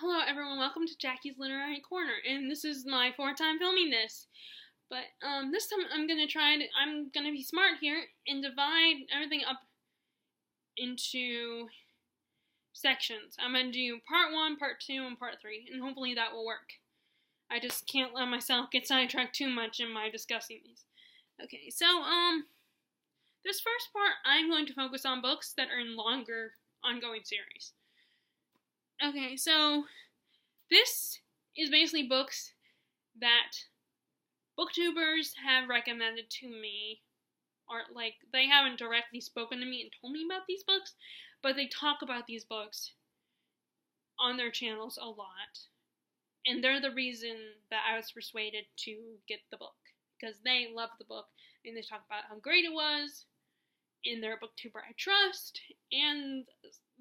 Hello everyone, welcome to Jackie's Literary Corner, and this is my fourth time filming this. But this time I'm gonna be smart here and divide everything up into sections. I'm gonna do part 1, part 2, and part 3, and hopefully that will work. I just can't let myself get sidetracked too much in my discussing these. Okay, so this first part I'm going to focus on books that are in longer ongoing series. Okay, so this is basically books that booktubers have recommended to me, or like they haven't directly spoken to me and told me about these books, but they talk about these books on their channels a lot. And they're the reason that I was persuaded to get the book, because they love the book and they talk about how great it was, and they're a booktuber I trust, and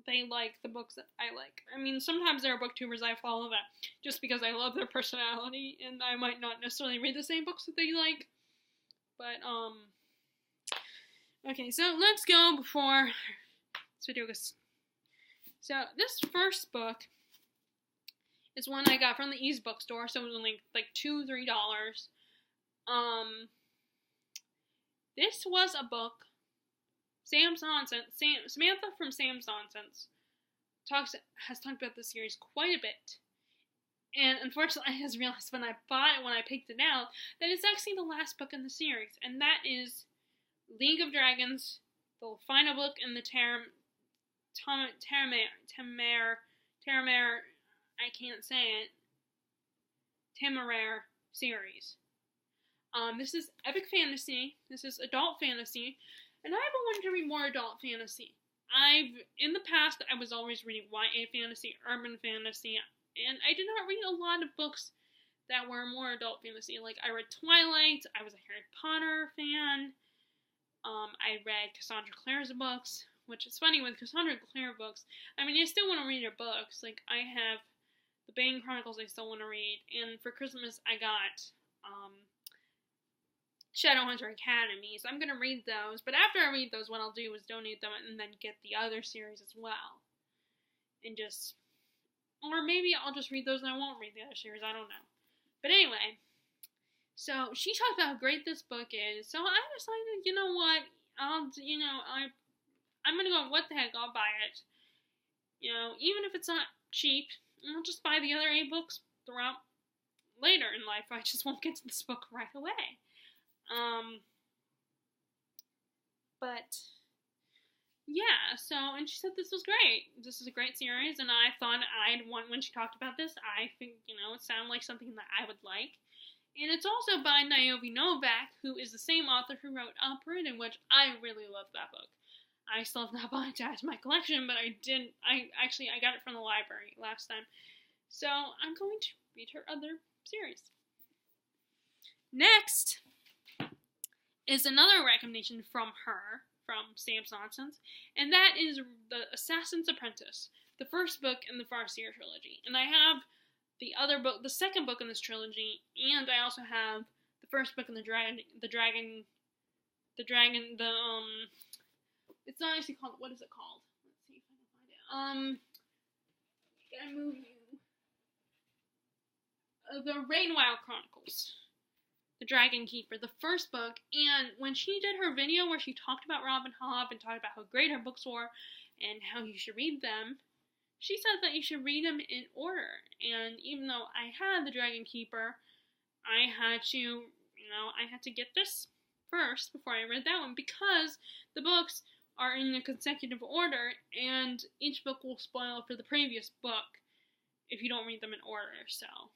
they like the books that I like. I mean, sometimes there are booktubers I follow that just because I love their personality, and I might not necessarily read the same books that they like. But, okay, so let's go before this video goes. So, this first book is one I got from the Ease bookstore, so it was only like $2-3. This was a book Samantha from Sam's Nonsense has talked about this series quite a bit. And unfortunately, I just realized when I picked it out, that it's actually the last book in the series. And that is League of Dragons, the final book in the Terramare, I can't say it, Temeraire series. This is epic fantasy, this is adult fantasy, and I've been wanting to read more adult fantasy. In the past, I was always reading YA fantasy, urban fantasy, and I did not read a lot of books that were more adult fantasy. Like, I read Twilight, I was a Harry Potter fan, I read Cassandra Clare's books, which is funny with Cassandra Clare books. I mean, I still want to read her books. Like, I have the Bane Chronicles I still want to read, and for Christmas, I got, Shadowhunter Academy, so I'm going to read those, but after I read those, what I'll do is donate them and then get the other series as well, and just, or maybe I'll just read those and I won't read the other series, I don't know, but anyway, so she talked about how great this book is, so I decided, you know what, I'm going to go, what the heck, I'll buy it, even if it's not cheap, I'll just buy the other 8 books throughout later in life. I just won't get to this book right away. But, yeah, so, and she said this was great. This is a great series, and I thought when she talked about this, I think, it sounded like something that I would like. And it's also by Naomi Novak, who is the same author who wrote Uprooted, which I really love that book. I still have not bought it to add to my collection, but I got it from the library last time. So, I'm going to read her other series. Next is another recommendation from her, from Sam's Nonsense, and that is The Assassin's Apprentice, the first book in the Farseer trilogy. And I have the other book, the second book in this trilogy, and I also have the first book in it's not actually called, what is it called? Let's see if I can find it. Gotta move you. The Rainwild Chronicles. The Dragon Keeper, the first book, and when she did her video where she talked about Robin Hobb and talked about how great her books were and how you should read them, she said that you should read them in order. And even though I had the Dragon Keeper, I had to get this first before I read that one, because the books are in a consecutive order, and each book will spoil for the previous book if you don't read them in order, so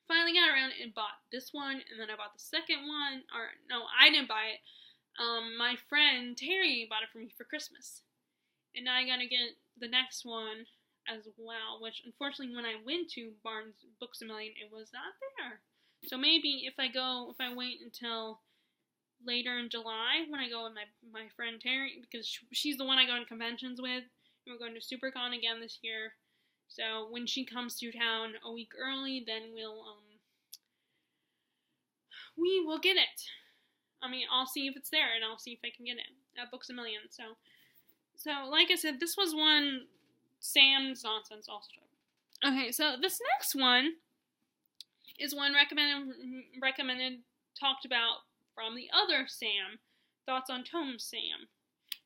finally got around and bought this one, and then I bought the second one, or no, I didn't buy it, my friend Terry bought it for me for Christmas, and I gotta get the next one as well, which unfortunately when I went to Barnes Books A Million, it was not there, so maybe if I wait until later in July, when I go with my friend Terry, because she's the one I go to conventions with, and we're going to SuperCon again this year. So when she comes to town a week early, then we will get it. I mean, I'll see if it's there, and I'll see if I can get it at Books A Million. So like I said, this was one Sam's Nonsense also. Okay, so this next one is one recommended, talked about from the other Sam. Thoughts on Tome Sam.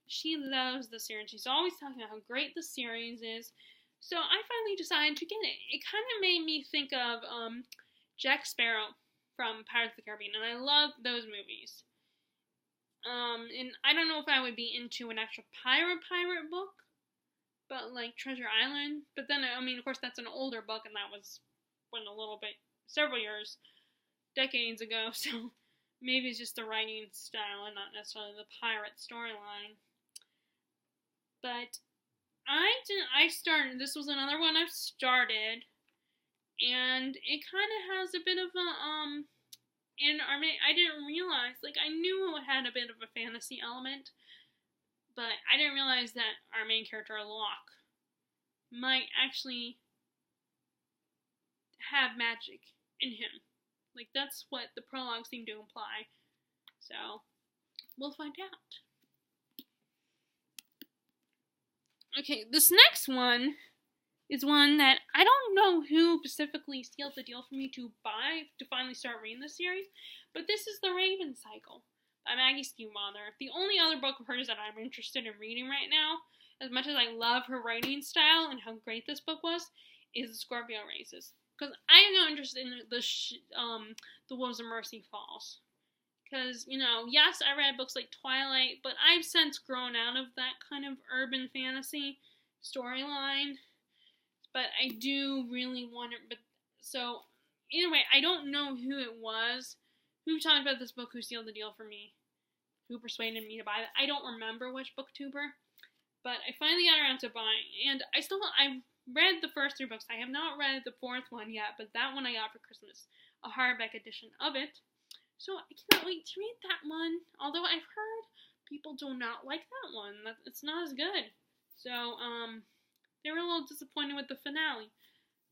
She loves the series. She's always talking about how great the series is. So I finally decided to get it. It kind of made me think of Jack Sparrow from Pirates of the Caribbean, and I love those movies. And I don't know if I would be into an actual pirate book, but like Treasure Island. But then, I mean, of course, that's an older book, and that was when several years, decades ago. So maybe it's just the writing style and not necessarily the pirate storyline. But this was another one I've started, and it kind of has a bit of a, I didn't realize, like, I knew it had a bit of a fantasy element, but I didn't realize that our main character, Locke, might actually have magic in him. Like, that's what the prologue seemed to imply. So, we'll find out. Okay, this next one is one that I don't know who specifically sealed the deal for me to buy to finally start reading the series, but this is The Raven Cycle by Maggie Stiefvater. The only other book of hers that I'm interested in reading right now, as much as I love her writing style and how great this book was, is The Scorpio Races. Because I'm not interested in the Wolves of Mercy Falls. Because, yes, I read books like Twilight, but I've since grown out of that kind of urban fantasy storyline. But I do really want it. So, either way, I don't know who it was who talked about this book, who sealed the deal for me, who persuaded me to buy it. I don't remember which booktuber, but I finally got around to buying. And I've read the first 3 books. I have not read the 4th one yet, but that one I got for Christmas, a hardback edition of it. So I cannot wait to read that one. Although I've heard people do not like that one. It's not as good. So, they were a little disappointed with the finale.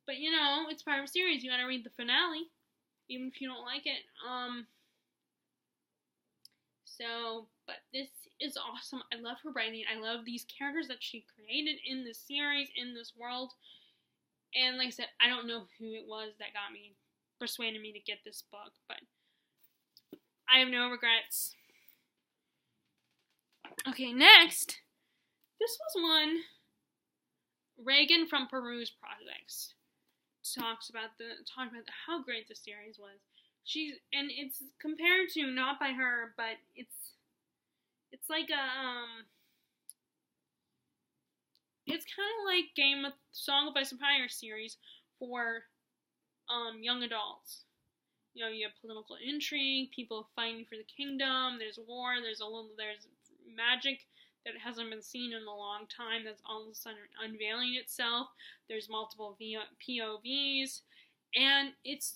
But, it's part of a series. You gotta read the finale, even if you don't like it. But this is awesome. I love her writing. I love these characters that she created in this series, in this world. And like I said, I don't know who it was that persuaded me to get this book, but I have no regrets. Okay, next. This was one Reagan from Peru's Projects talks about how great the series was. And it's compared to, not by her, but it's like it's kind of like Song of Ice and Fire series for young adults. You have political intrigue, people fighting for the kingdom, there's war, there's magic that hasn't been seen in a long time that's all of a sudden unveiling itself. There's multiple POVs, and it's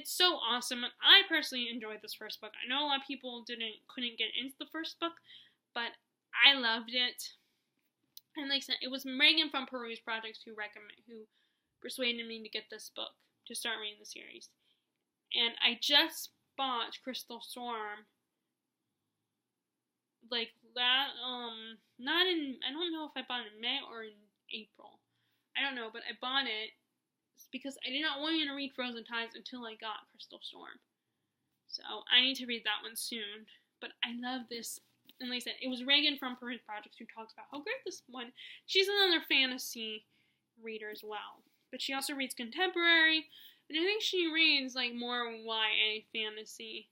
so awesome. I personally enjoyed this first book. I know a lot of people couldn't get into the first book, but I loved it. And like I said, it was Megan from Peru's Projects who persuaded me to get this book to start reading the series. And I just bought Crystal Storm, like that, I don't know if I bought it in May or in April. I don't know, but I bought it because I did not want you to read Frozen Tides until I got Crystal Storm. So I need to read that one soon. But I love this. And like I said, it was Reagan from Peru's Projects who talks about how great this one. She's another fantasy reader as well. But she also reads contemporary. And I think she reads more YA fantasy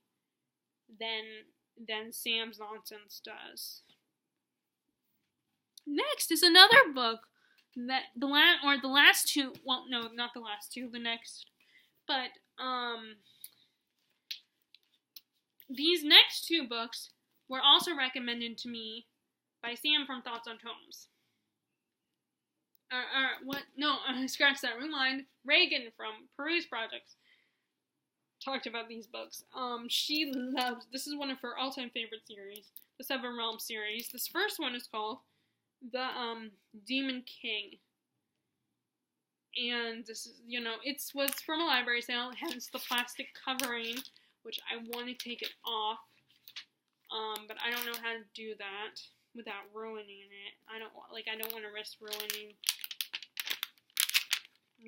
than Sam's Nonsense does. Next is another book that the last two. Well, no, not the last two. The next, but these next 2 books were also recommended to me by Sam from Thoughts on Tomes. What? No, scratch that. Rewind. Reagan from Peru's Projects talked about these books. She loves. This is one of her all-time favorite series, the Seven Realms series. This first one is called the Demon King, and this is it was from a library sale. Hence the plastic covering, which I want to take it off. But I don't know how to do that without ruining it. I don't want to risk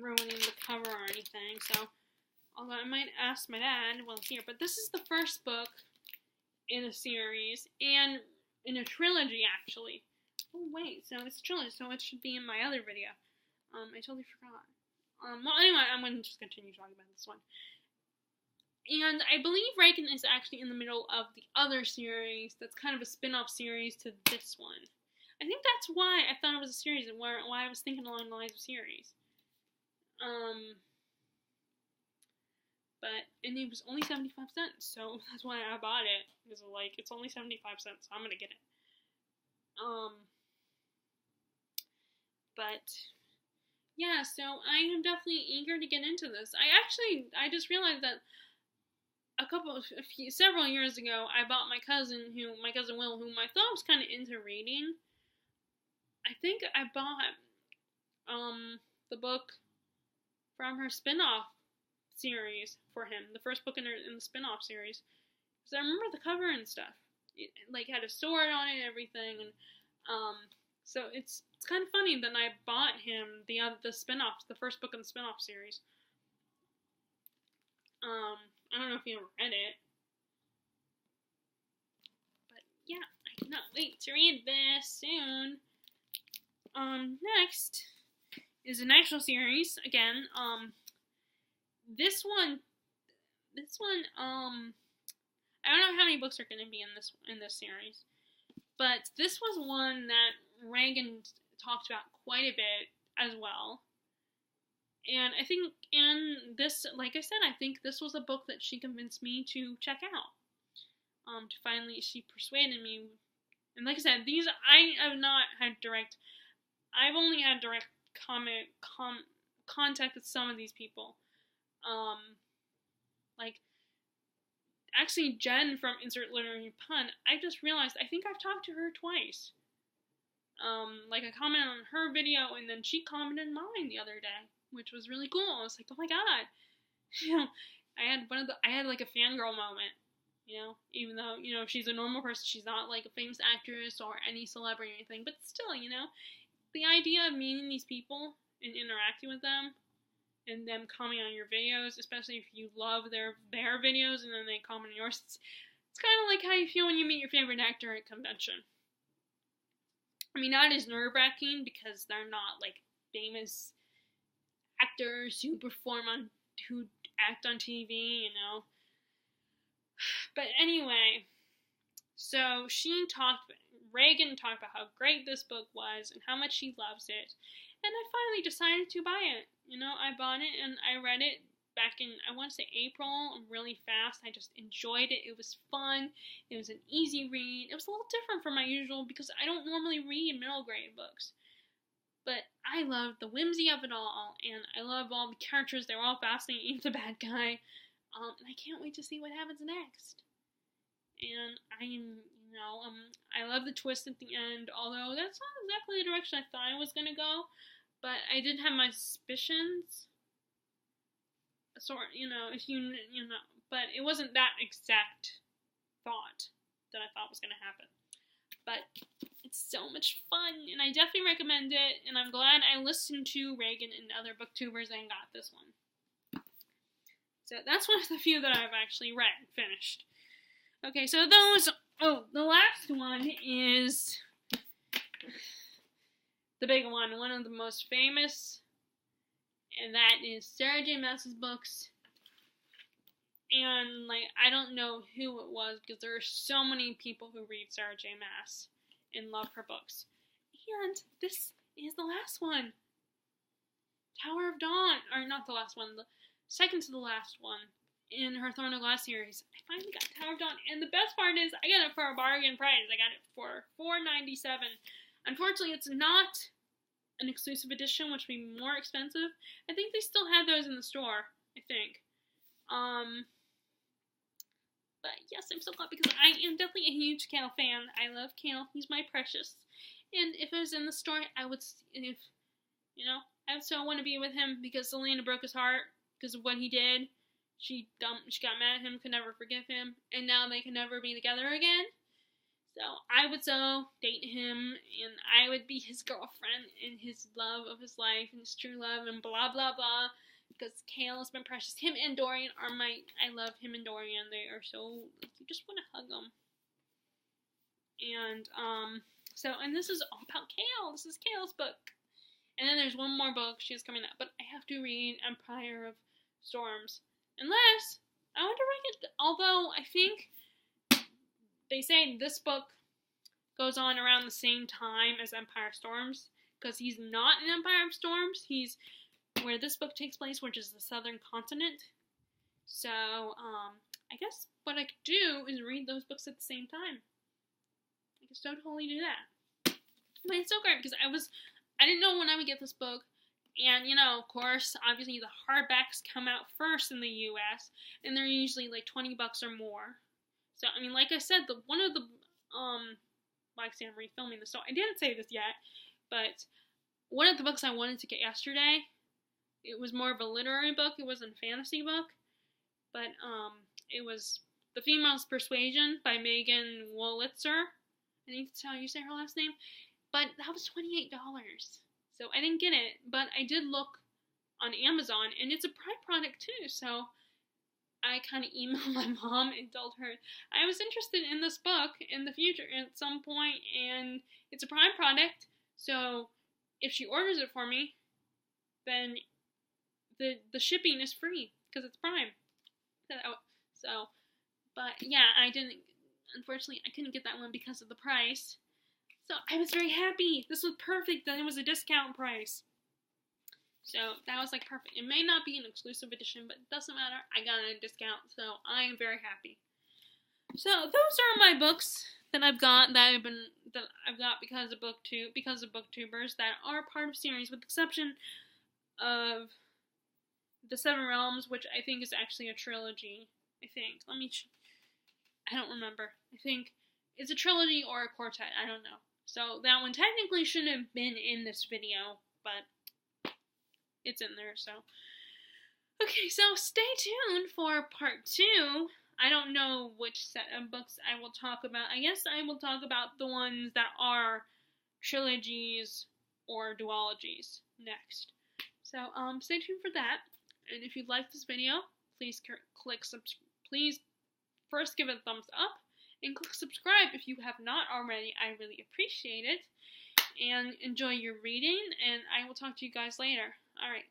ruining the cover or anything, so although I might ask my dad while here, but this is the first book in a series, and in a trilogy, actually. Oh, wait, so it's a trilogy, so it should be in my other video. I totally forgot. Well, anyway, I'm going to just continue talking about this one. And I believe Reagan is actually in the middle of the other series that's kind of a spin-off series to this one. I think that's why I thought it was a series, and why I was thinking along the lines of series. And it was only 75 cents, so that's why I bought it. Because, like, it's only 75 cents, so I'm gonna get it. But, yeah, so I am definitely eager to get into this. I just realized that several years ago, I bought my cousin Will, whom I thought was kind of into reading. I think I bought, the book from her spin-off series for him, the first book in the spin-off series, because I remember the cover and stuff. It, like, had a sword on it and everything, and, so it's kind of funny that I bought him the spin-off, the first book in the spin-off series. I don't know if you ever read it, but yeah, I cannot wait to read this soon. Next is an actual series, again, this one, I don't know how many books are going to be in this series, but this was one that Reagan talked about quite a bit as well. And I think like I said, I think this was a book that she convinced me to check out. She persuaded me. And like I said, I've only had direct contact with some of these people. Like, actually, Jen from Insert Literary Pun, I just realized, I think I've talked to her twice. Like, I commented on her video, and then she commented on mine the other day, which was really cool. I was like, oh my god. You know, I had like a fangirl moment, you know, even though, you know, she's a normal person, she's not like a famous actress or any celebrity or anything, but still, you know, the idea of meeting these people and interacting with them, and them commenting on your videos, especially if you love their videos and then they comment on yours, it's kind of like how you feel when you meet your favorite actor at a convention. I mean, not as nerve-wracking because they're not like famous actors who act on TV, you know. But anyway, so Reagan talked about how great this book was and how much she loves it. And I finally decided to buy it. You know, I bought it and I read it back in, I want to say April, really fast. I just enjoyed it. It was fun. It was an easy read. It was a little different from my usual because I don't normally read middle grade books. But I loved the whimsy of it all, and I love all the characters. They were all fascinating, even the bad guy. And I can't wait to see what happens next. And I love the twist at the end, although that's not exactly the direction I thought I was going to go. But I did have my suspicions. But it wasn't that exact thought that I thought was going to happen. But it's so much fun, and I definitely recommend it, and I'm glad I listened to Reagan and other booktubers and got this one. So that's one of the few that I've actually read and finished. Okay, so the last one is the big one of the most famous, and that is Sarah J. Maas's books. And, like, I don't know who it was, because there are so many people who read Sarah J. Maas and love her books. And this is the last one. Tower of Dawn, or not the last one, the second to the last one in her Throne of Glass series. I finally got Tower of Dawn, and the best part is, I got it for a bargain price. I got it for $4.97. Unfortunately, it's not an exclusive edition, which would be more expensive. I think they still have those in the store, I think. But yes, I'm so glad because I am definitely a huge Kale fan. I love Kale. He's my precious. And if it was in the store, I would so want to be with him because Selena broke his heart because of what he did. She got mad at him, could never forgive him, and now they can never be together again. So I would so date him, and I would be his girlfriend and his love of his life and his true love and blah blah blah. Because Kale has been precious. Him and Dorian are I love him and Dorian. They are so, you just want to hug them. And and this is all about Kale. This is Kale's book. And then there's one more book she has coming up, but I have to read Empire of Storms. Unless I want to read it, although I think they say this book goes on around the same time as Empire of Storms, because he's not in Empire of Storms. He's where this book takes place, which is the southern continent. So, I guess what I could do is read those books at the same time. I could so totally do that. But it's so great because I didn't know when I would get this book. And, of course, obviously the hardbacks come out first in the US, and they're usually like $20 or more. So, I mean, like I said, one of the, like, see, I'm refilming this, so I didn't say this yet, but one of the books I wanted to get yesterday, it was more of a literary book. It wasn't a fantasy book, but it was The Female's Persuasion by Megan Wolitzer. I need to tell you say her last name, but that was $28. So I didn't get it, but I did look on Amazon, and it's a Prime product too. So I kind of emailed my mom and told her I was interested in this book in the future at some point, and it's a Prime product. So if she orders it for me, then the shipping is free because it's Prime. So, but yeah, unfortunately, I couldn't get that one because of the price. So I was very happy. This was perfect. Then it was a discount price. So that was like perfect. It may not be an exclusive edition, but it doesn't matter. I got it at a discount, so I am very happy. So those are my books that I've got because of Booktubers that are part of series, with the exception of The Seven Realms, which I think is actually a trilogy. I think. I don't remember. I think it's a trilogy or a quartet. I don't know. So that one technically shouldn't have been in this video, but it's in there, so. Okay, so stay tuned for part 2. I don't know which set of books I will talk about. I guess I will talk about the ones that are trilogies or duologies next. So, stay tuned for that. And if you like this video, please please first give it a thumbs up and click subscribe if you have not already. I really appreciate it. And enjoy your reading, and I will talk to you guys later. Alright.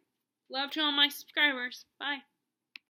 Love to all my subscribers. Bye.